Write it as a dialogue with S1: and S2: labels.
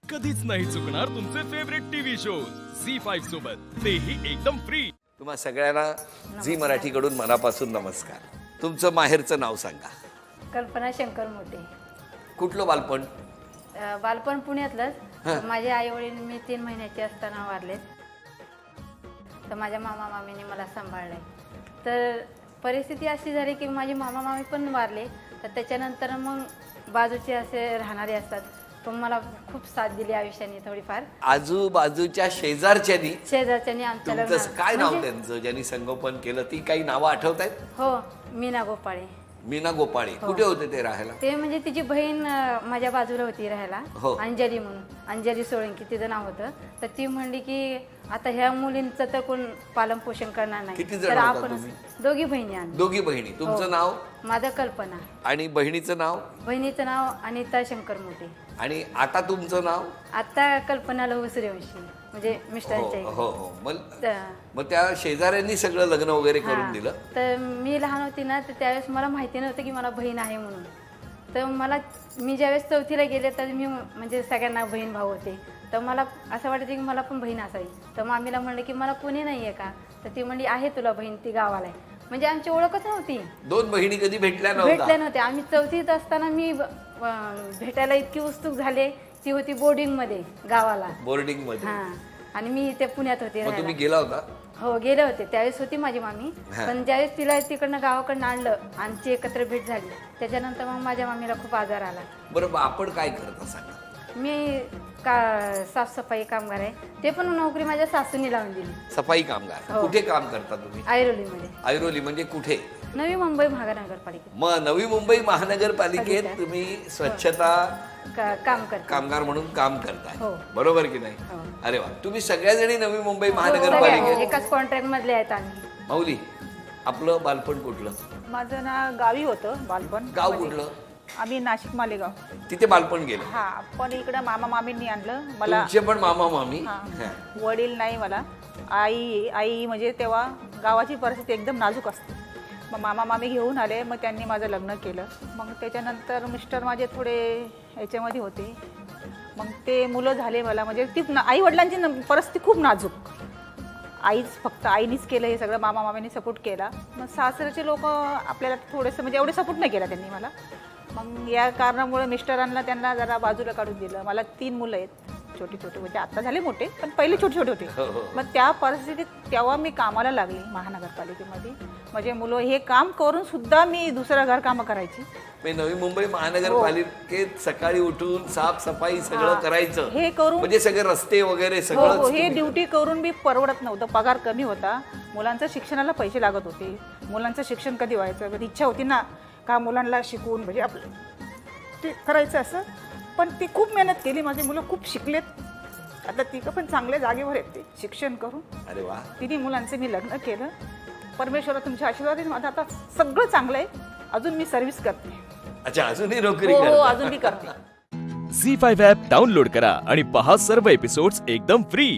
S1: कधीच नाही चुकणार तुमचे फेवरेट टीव्ही शोज झी5 सोबत, तेही एकदम फ्री.
S2: तुम्हा सगळ्यांना झी मराठीकडून मनापासून नमस्कार. तुमचं माहेरचं नाव सांगा.
S3: कल्पना शंकर मोठे.
S2: कुठलं बालपण?
S3: बालपण पुण्यातलंच. माझे आई वडील मी 3 महिन्याचे असताना वारलेत, तर माझ्या मामा मामीने मला सांभाळलंय. तर परिस्थिती अशी झाली की माझे मामा मामी पण वारले, तर त्याच्यानंतर मग बाजूचे असे राहणारे असतात, पण मला खूप साथ दिली आयुष्याने थोडीफार.
S2: आजूबाजूच्या शेजारच्यांनी
S3: शेजारच्यानी आमच्या
S2: तुमचं काय नाव
S3: म्हणजे-
S2: त्यांचं ज्यांनी संगोपन केलं, ती काही नावं आठवत आहेत?
S3: हो, मीना गोपाळे.
S2: मीना गोपाळे. कुठे होते ते राहायला?
S3: ते म्हणजे तिची बहीण माझ्या बाजूला होती राहायला,
S2: हो.
S3: अंजली म्हणून, अंजली सोळंकी तिचं नाव होतं. तर ती म्हणली की आता ह्या मुलींचं तर कोण पालन पोषण करणार नाही,
S2: किती जण
S3: तर
S2: होता
S3: आपण
S2: तुम्ही?
S3: दोघी बहिणी आम्ही.
S2: दोघी बहिणी. तुमचं
S3: हो.
S2: नाव?
S3: माझं कल्पना.
S2: आणि बहिणीचं नाव?
S3: बहिणीचं नाव अनिता शंकर मोठे.
S2: आणि आता तुमचं नाव?
S3: आता कल्पना लहू सूर्यवंशी, म्हणजे मिस्टरांच्या
S2: हो
S3: इकडे.
S2: हो हो.
S3: तर-
S2: मग त्या शेजाऱ्यांनी सगळं लग्न वगैरे करून
S3: हां.
S2: दिलं?
S3: तर मी लहान होती ना, तर त्यावेळेस मला माहिती नव्हतं की मला बहीण आहे म्हणून. तर मी ज्यावेळेस 4थीला गेले, तर मी म्हणजे सगळ्यांना बहीण भाऊ होते, तर मला असं वाटायचं की मला पण बहीण असावी. तर मामीला म्हणलं की मला कोणी नाही आहे का, तर ती म्हणली आहे तुला बहीण, ती गावाला आहे. म्हणजे आमची ओळखच नव्हती.
S2: 2 बहिणी कधी भेटल्या
S3: भेटल्या नव्हत्या. आम्ही 4थीत असताना मी भेटायला इतकी उत्सुक झाले. ती होती बोर्डिंगमध्ये गावाला.
S2: बोर्डिंग मध्ये?
S3: हां. आणि मी इथे पुण्यात होते
S2: मग
S3: राहायला.
S2: तुम्ही गेला होता?
S3: हो, गेले होते. त्यावेळेस होती माझी मामी,
S2: हां.
S3: पण ज्यावेळेस तिला तिकडनं गावाकडनं आणलं, आमची एकत्र भेट झाली, त्याच्यानंतर मग माझ्या मामीला खूप आजार आला.
S2: बरं, मग आपण काय करता सांगा?
S3: मी साफसफाई कामगार आहे. ते पण नोकरी माझ्या सासूने लावून दिली.
S2: सफाई कामगार.
S3: हो.
S2: कुठे काम करता तुम्ही?
S3: ऐरोलीमध्ये,
S2: ऐरोली म्हणजे कुठे?
S3: नवी मुंबई महानगरपालिकेत
S2: मग नवी मुंबई महानगरपालिकेत तुम्ही स्वच्छता
S3: काम करते.
S2: कामगार म्हणून काम करताय,
S3: हो.
S2: बरोबर की नाही?
S3: हो.
S2: अरे वा. तुम्ही सगळ्याजणी नवी मुंबई
S3: सगळ्या
S2: महानगरपालिकेत?
S3: एकाच कॉन्ट्रॅक्ट मधले आहेत आम्ही.
S2: माऊली, आपलं बालपण कुठलं?
S4: माझं ना गावी होतं बालपण.
S2: गाव
S4: म्हणजे
S2: कुठलं?
S4: आम्ही नाशिक मालेगाव.
S2: तिथे बालपण गेलं?
S4: हा, पण इकडं मामा मामींनी आणलं मला.
S2: तुमचे पण मामा मामी?
S4: हा.
S2: हा.
S4: वडील नाही मला. आई म्हणजे तेव्हा गावाची परिस्थिती एकदम नाजूक असते. मग मामा मामी घेऊन आले, मग त्यांनी माझं लग्न केलं. मग त्याच्यानंतर मिस्टर माझे थोडे ह्याच्यामध्ये होते, मग ते मुलं झाले मला. म्हणजे ती आई वडिलांची परिस्थिती खूप नाजूक. फक्त आईनीच केलं हे सगळं, मामा मामींनी सपोर्ट केला. मग सासरचे लोक आपल्याला थोडेसे म्हणजे एवढे सपोर्ट नाही केला त्यांनी मला. मग या कारणामुळे मिस्टरांना त्यांना जरा बाजूला काढून दिलं. मला 3 मुलं आहेत, छोटे छोटे, म्हणजे आता झाले मोठे, पण पहिले छोटे छोटे
S2: हो, हो.
S4: होते. मग त्या परिस्थितीत तेव्हा मी कामाला लागली महानगरपालिकेमध्ये. म्हणजे मुलं हे काम करून सुद्धा मी दुसरं घर कामं करायची.
S2: म्हणजे नवी मुंबई महानगरपालिकेत सकाळी उठून साफसफाई सगळं
S4: हा.
S2: करायचं,
S4: हे करून
S2: म्हणजे सगळे रस्ते वगैरे
S4: हो,
S2: सगळं.
S4: हे ड्युटी करून मी परवडत नव्हतं. पगार कमी होता. मुलांच्या शिक्षणाला पैसे लागत होते. मुलांचं शिक्षण कधी व्हायचं, कधी इच्छा होती ना का मुलांना शिकवून म्हणजे आपलं ते करायचं असं. पण ती खूप मेहनत केली. माझी मुलं खूप शिकलेत. आता तिघं पण चांगल्या जागेवर आहेत ते शिक्षण करून.
S2: अरे वा.
S4: 3 मुलांचं मी लग्न केलं. परमेश्वरा तुमच्या आशीर्वादाने माझं आता सगळं चांगलं आहे. अजून मी सर्व्हिस करते.
S2: अच्छा, अजूनही नोकरी
S4: हो,
S2: करता?
S4: अजून मी करते.
S1: झी5 ॲप डाउनलोड करा आणि पहा सर्व एपिसोड्स एकदम फ्री.